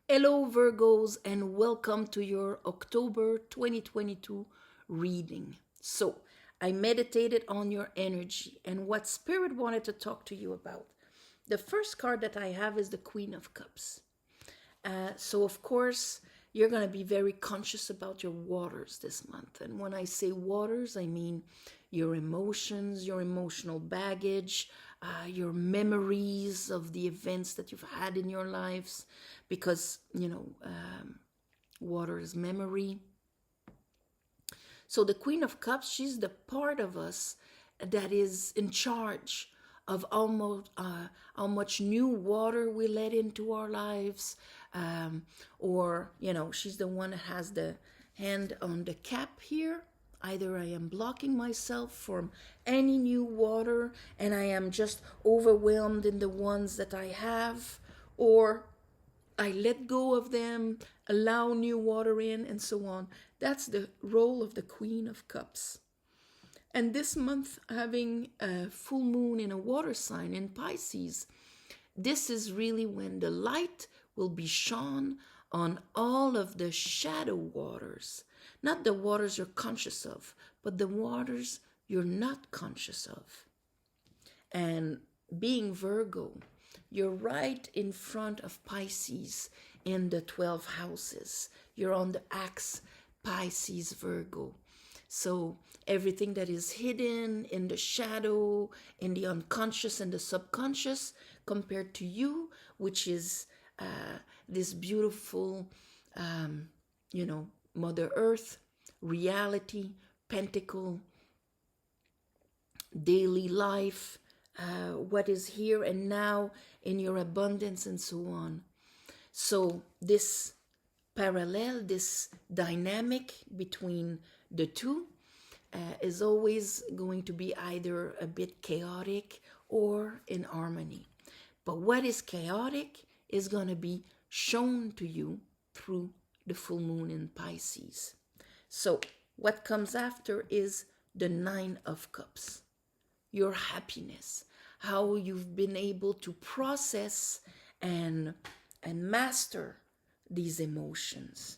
Hello, Virgos, and welcome to your October 2022 reading. So, I meditated on your energy and what Spirit wanted to talk to you about. The first card that I have is the Queen of Cups. So, of course, you're going to be very conscious about your waters this month. And when I say waters, I mean your emotions, your emotional baggage, your memories of the events that you've had in your lives, because, water is memory. So the Queen of Cups, she's the part of us that is in charge of how much new water we let into our lives, or she's the one that has the hand on the cap here. Either I am blocking myself from any new water and I am just overwhelmed in the ones that I have, or I let go of them, allow new water in, and so on. That's the role of the Queen of Cups. And this month, having a full moon in a water sign in Pisces, this is really when the light will be shone on all of the shadow waters. Not the waters you're conscious of, but the waters you're not conscious of. And being Virgo, you're right in front of Pisces in the 12 houses. You're on the axe Pisces Virgo. So everything that is hidden in the shadow, in the unconscious and the subconscious, compared to you, which is this beautiful, Mother Earth, reality, pentacle, daily life, what is here and now in your abundance, and so on. So this parallel, this dynamic between the two is always going to be either a bit chaotic or in harmony. But what is chaotic is going to be shown to you through the full moon in Pisces. So what comes after is the Nine of Cups. Your happiness, how you've been able to process and master these emotions.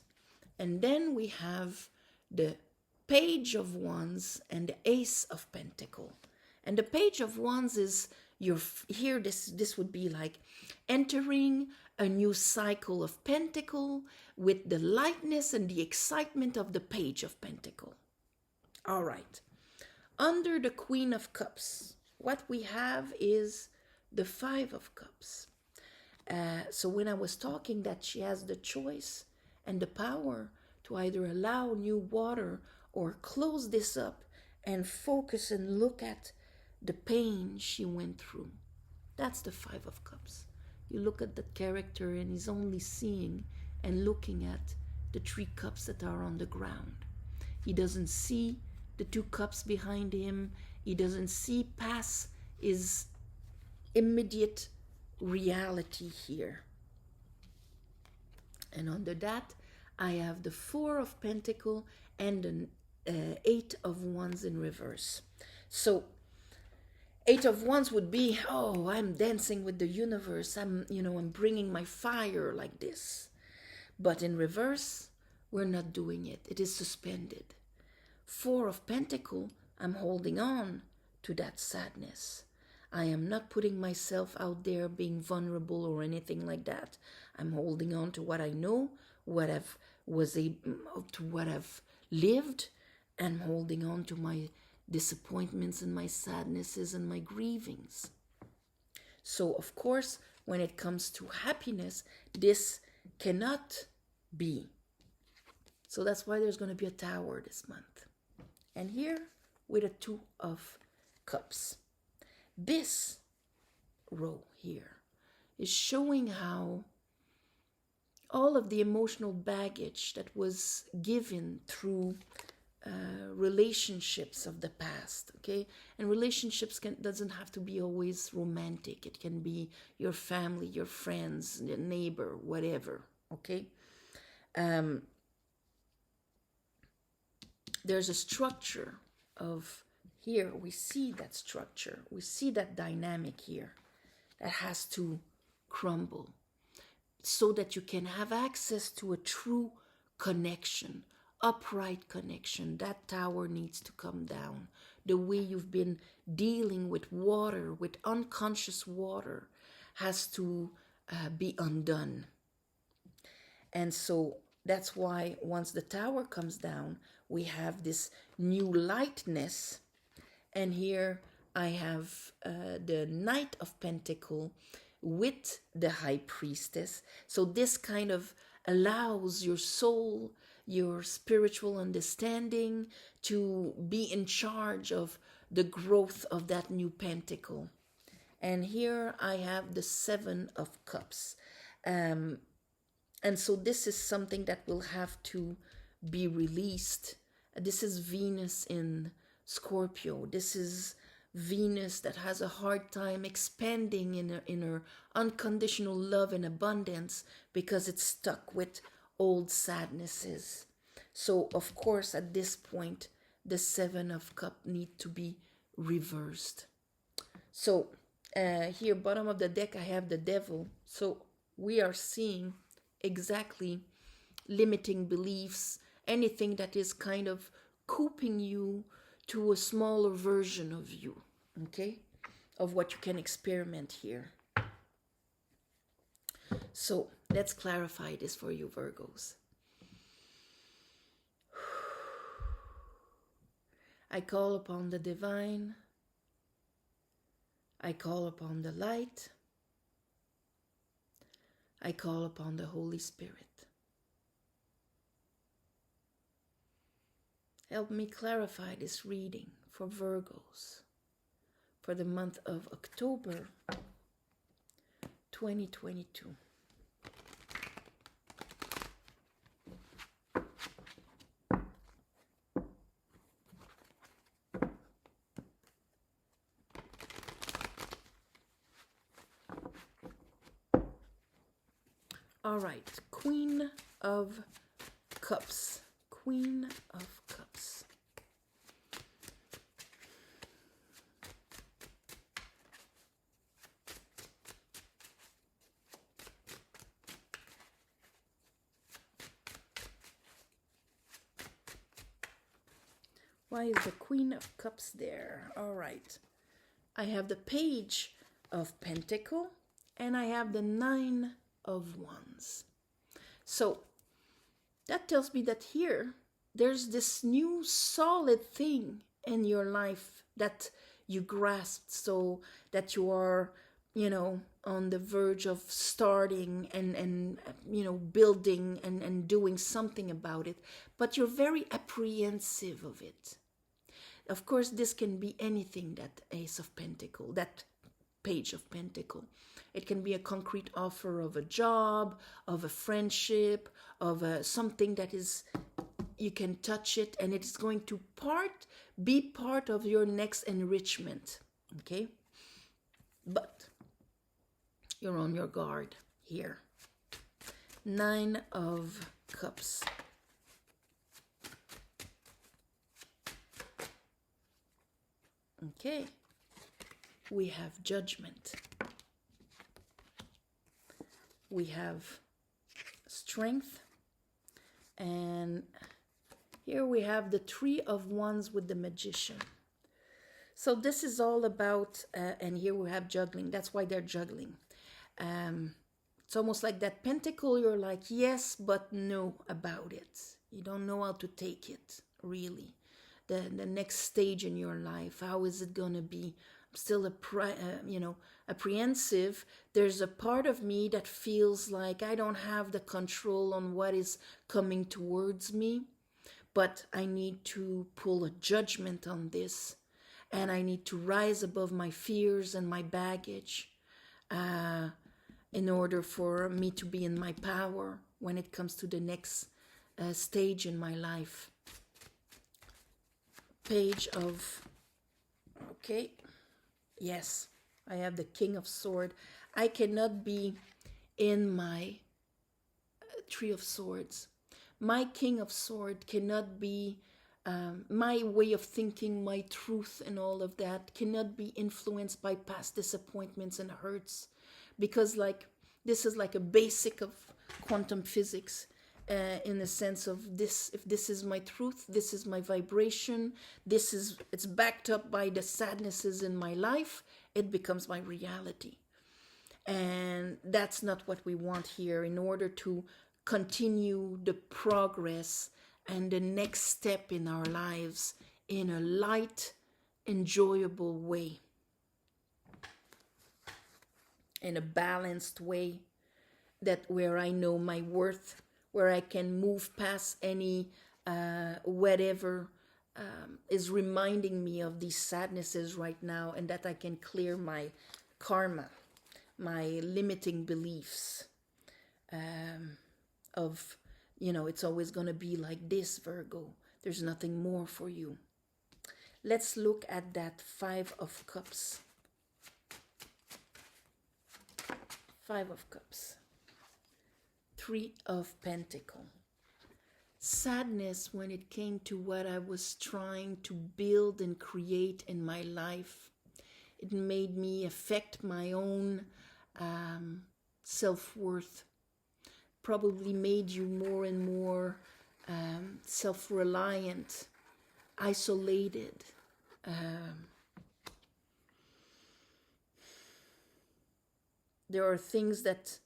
And then we have the Page of Wands and the Ace of Pentacle. And the Page of Wands is here. This would be like entering a new cycle of Pentacle with the lightness and the excitement of the Page of Pentacle. All right. Under the Queen of Cups, what we have is the Five of Cups. So when I was talking that she has the choice and the power to either allow new water or close this up and focus and look at the pain she went through. That's the Five of Cups. You look at the character and he's only seeing and looking at the three cups that are on the ground. He doesn't see the two cups behind him. He doesn't see past his immediate reality here. And under that, I have the Four of Pentacles and the Eight of Wands in reverse. So Eight of Wands would be, oh, I'm dancing with the universe. I'm bringing my fire like this. But in reverse, we're not doing it. It is suspended. Four of Pentacles, I'm holding on to that sadness. I am not putting myself out there being vulnerable or anything like that. I'm holding on to what I know, what I've lived, and holding on to my disappointments and my sadnesses and my grievings. So, of course, when it comes to happiness, this cannot be. So that's why there's going to be a Tower this month. And here with a Two of Cups. This row here is showing how all of the emotional baggage that was given through relationships of the past, okay? And relationships doesn't have to be always romantic. It can be your family, your friends, your neighbor, whatever, okay? There's a structure of here. We see that structure. We see that dynamic here that has to crumble. so that you can have access to a true connection, upright connection. That tower needs to come down. The way you've been dealing with water, with unconscious water, has to be undone. And so that's why once the tower comes down, we have this new lightness. And here I have the Knight of Pentacle with the High Priestess. So this kind of allows your soul, your spiritual understanding to be in charge of the growth of that new pentacle. And here I have the Seven of Cups. And so this is something that will have to be released. This is Venus in Scorpio. This is Venus that has a hard time expanding in her unconditional love and abundance because it's stuck with old sadnesses. So, of course, at this point, the Seven of Cups need to be reversed. So, here, bottom of the deck, I have the Devil. So, we are seeing exactly limiting beliefs, anything that is kind of cooping you to a smaller version of you, okay, of what you can experiment here. So let's clarify this for you, Virgos. I call upon the divine. I call upon the light. I call upon the Holy Spirit. Help me clarify this reading for Virgos for the month of October 2022. All right, Queen of Cups. Queen of Cups. Why is the Queen of Cups there? All right. I have the Page of Pentacle and I have the Nine of Wands. So that tells me that here there's this new solid thing in your life that you grasped, so that you are, on the verge of starting and building and doing something about it, but you're very apprehensive of it. Of course, this can be anything, that Ace of Pentacle, that Page of Pentacle. It can be a concrete offer of a job, of a friendship, of something that is, you can touch it, and it's going to be part of your next enrichment, okay? But you're on your guard here. Nine of Cups. Okay. We have Judgment. We have Strength. And here we have the Three of Wands with the Magician. So this is all about, and here we have juggling. That's why they're juggling. It's almost like that pentacle, you're like, yes, but no about it. You don't know how to take it, really. The next stage in your life, how is it going to be? I'm still apprehensive. There's a part of me that feels like I don't have the control on what is coming towards me, but I need to pull a judgment on this, and I need to rise above my fears and my baggage in order for me to be in my power when it comes to the next stage in my life. Page of, okay, yes, I have the King of Swords. I cannot be in my Three of Swords. My King of Swords cannot be, my way of thinking, my truth and all of that cannot be influenced by past disappointments and hurts. Because like This is like a basic of quantum physics, in the sense of this: if this is my truth, this is my vibration, it's backed up by the sadnesses in my life, it becomes my reality. And that's not what we want here. In order to continue the progress and the next step in our lives in a light, enjoyable way, in a balanced way, that where I know my worth, where I can move past any whatever is reminding me of these sadnesses right now, and that I can clear my karma, my limiting beliefs of, it's always going to be like this, Virgo. There's nothing more for you. Let's look at that Five of Cups. Five of Cups. Three of Pentacles. Sadness when it came to what I was trying to build and create in my life. It made me affect my own self-worth. Probably made you more and more self-reliant, isolated. There are things that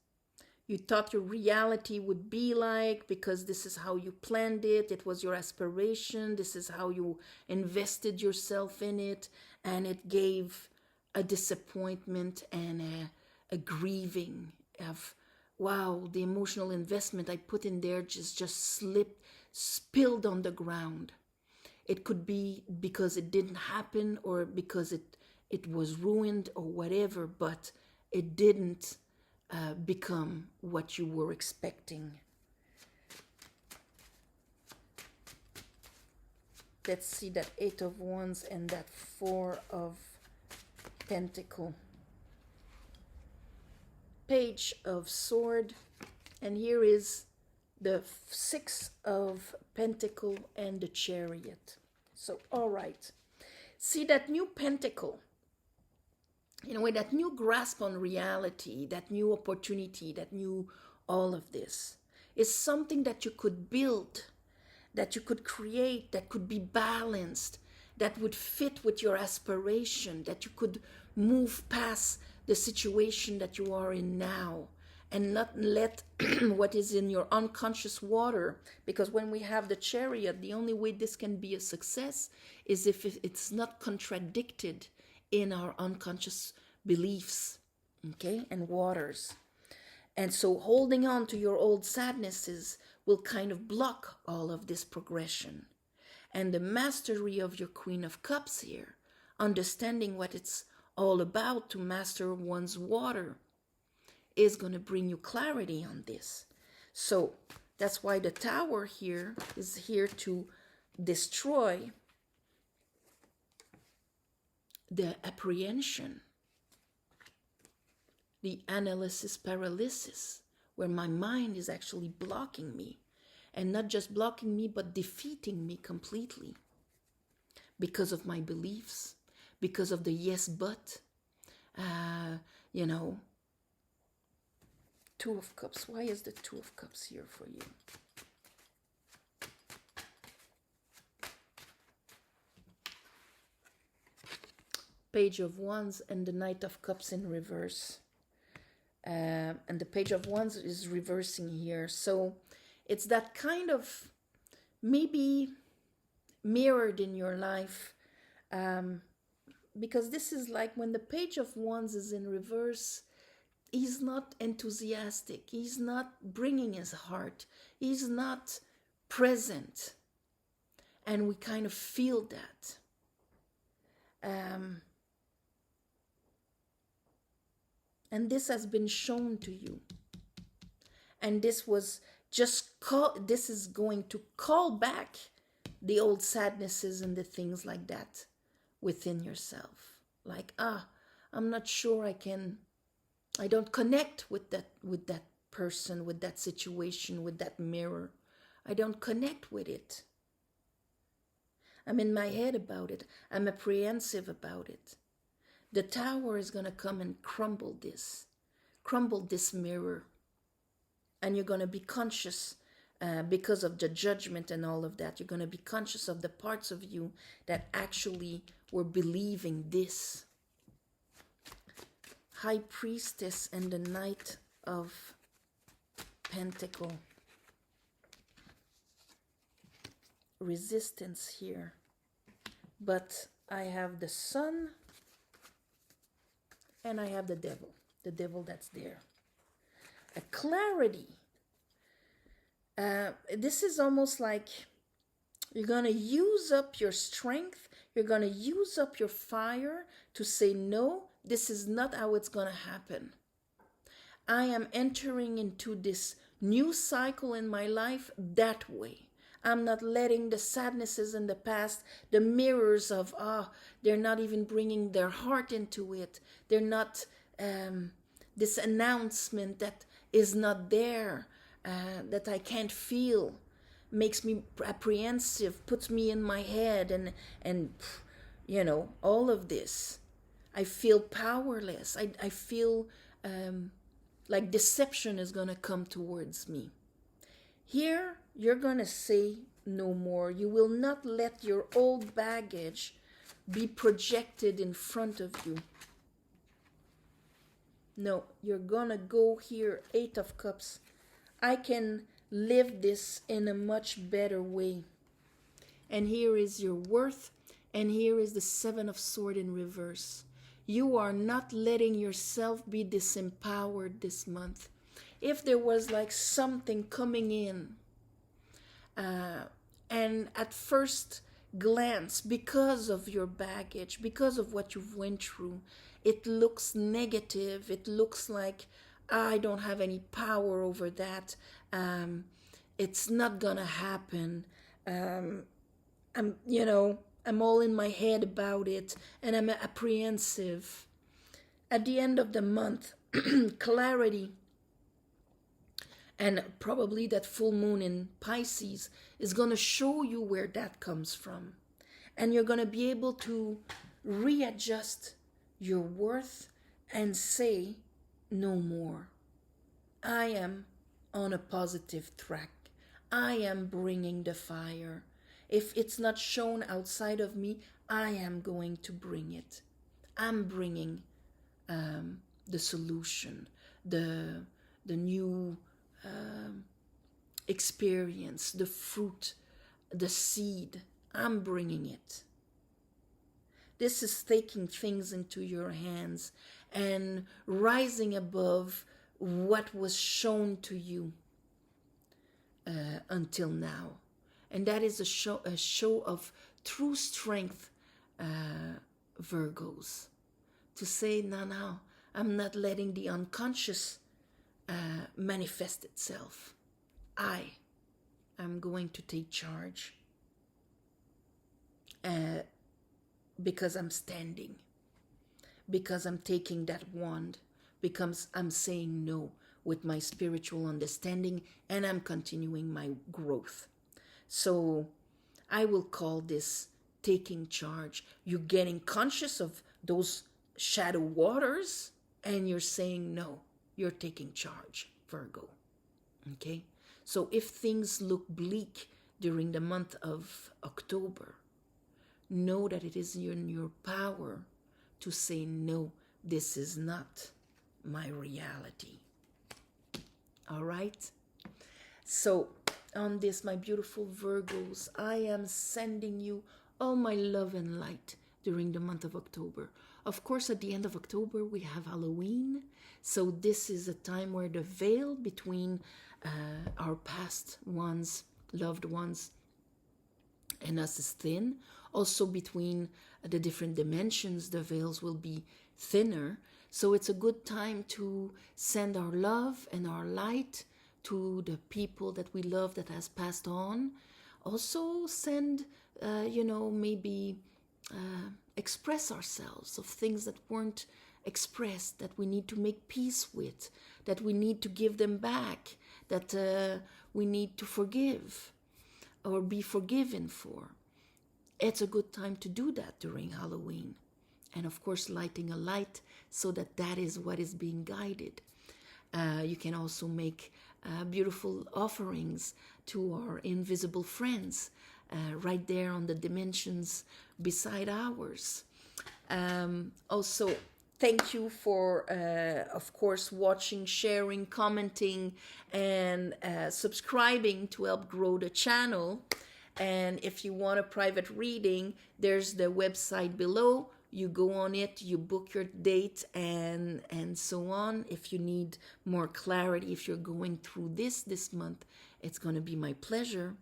you thought your reality would be like, because this is how you planned it. It was your aspiration. This is how you invested yourself in it. And it gave a disappointment and a grieving of, wow, the emotional investment I put in there just spilled on the ground. It could be because it didn't happen, or because it was ruined, or whatever, but it didn't become what you were expecting. Let's see that Eight of Wands and that Four of Pentacles. Page of Sword, and here is the Six of Pentacles and the Chariot. So, all right. See that new Pentacle, in a way, that new grasp on reality, that new opportunity, that new all of this is something that you could build, that you could create, that could be balanced, that would fit with your aspiration, that you could move past the situation that you are in now, and not let what is in your unconscious water. Because when we have the Chariot, the only way this can be a success is if it's not contradicted in our unconscious beliefs, okay, and waters. And so holding on to your old sadnesses will kind of block all of this progression. And the mastery of your Queen of Cups here, understanding what it's all about to master one's water, is going to bring you clarity on this. So that's why the Tower here is here to destroy the apprehension, the analysis paralysis, where my mind is actually blocking me, and not just blocking me, but defeating me completely because of my beliefs, because of the yes but, Two of Cups. Why is the Two of Cups here for you? Page of Wands and the Knight of Cups in reverse. And the Page of Wands is reversing here. So it's that kind of maybe mirrored in your life. Because this is like when the Page of Wands is in reverse, he's not enthusiastic. He's not bringing his heart. He's not present. And we kind of feel that. And this has been shown to you. And this was this is going to call back the old sadnesses and the things like that within yourself. Like, I'm not sure I don't connect with that person, with that situation, with that mirror. I don't connect with it. I'm in my head about it. I'm apprehensive about it. The Tower is going to come and crumble this. crumble this mirror, and you're going to be conscious because of the judgment and all of that. You're going to be conscious of the parts of you that actually were believing this. High Priestess and the Knight of Pentacle. Resistance here. But I have the Sun and I have the devil that's there. A clarity. This is almost like you're going to use up your strength. You're going to use up your fire to say, no, this is not how it's going to happen. I am entering into this new cycle in my life that way. I'm not letting the sadnesses in the past, the mirrors of, they're not even bringing their heart into it. They're not, this announcement that is not there, that I can't feel, makes me apprehensive, puts me in my head, and you know, all of this. I feel powerless. I feel like deception is going to come towards me. Here, you're going to say no more. You will not let your old baggage be projected in front of you. No, you're going to go here, 8 of Cups. I can live this in a much better way. And here is your worth, and here is the 7 of Swords in reverse. You are not letting yourself be disempowered this month. If there was like something coming in, and at first glance, because of your baggage, because of what you've went through, it looks negative. It looks like, I don't have any power over that. It's not gonna happen. I'm all in my head about it, and I'm apprehensive. At the end of the month, clarity, and probably that full moon in Pisces is going to show you where that comes from. And you're going to be able to readjust your worth and say, no more. I am on a positive track. I am bringing the fire. If it's not shown outside of me, I am going to bring it. I'm bringing the solution, the new experience, the fruit, the seed. I'm bringing it. This is taking things into your hands and rising above what was shown to you until now. And that is a show of true strength, Virgos. To say, no, I'm not letting the unconscious manifest itself. I am going to take charge because I'm standing, because I'm taking that wand, because I'm saying no with my spiritual understanding, and I'm continuing my growth. So I will call this taking charge. You're getting conscious of those shadow waters, and you're saying no. You're taking charge, Virgo. Okay? So if things look bleak during the month of October, know that it is in your power to say, no, this is not my reality. All right? So on this, my beautiful Virgos, I am sending you all my love and light during the month of October. Of course, at the end of October, we have Halloween. So this is a time where the veil between our past ones, loved ones, and us is thin. Also between the different dimensions, the veils will be thinner. So it's a good time to send our love and our light to the people that we love that has passed on. Also send, maybe express ourselves of things that weren't expressed, that we need to make peace with, that we need to give them back, that we need to forgive or be forgiven for. It's a good time to do that during Halloween. And of course, lighting a light so that is what is being guided. You can also make beautiful offerings to our invisible friends right there on the dimensions beside ours. Also, thank you for, of course, watching, sharing, commenting, and subscribing to help grow the channel. And if you want a private reading, there's the website below. You go on it, you book your date, and so on. If you need more clarity, if you're going through this month, it's going to be my pleasure.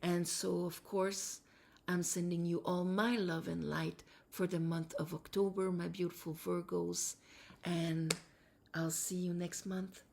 And so, of course, I'm sending you all my love and light for the month of October, my beautiful Virgos. And I'll see you next month.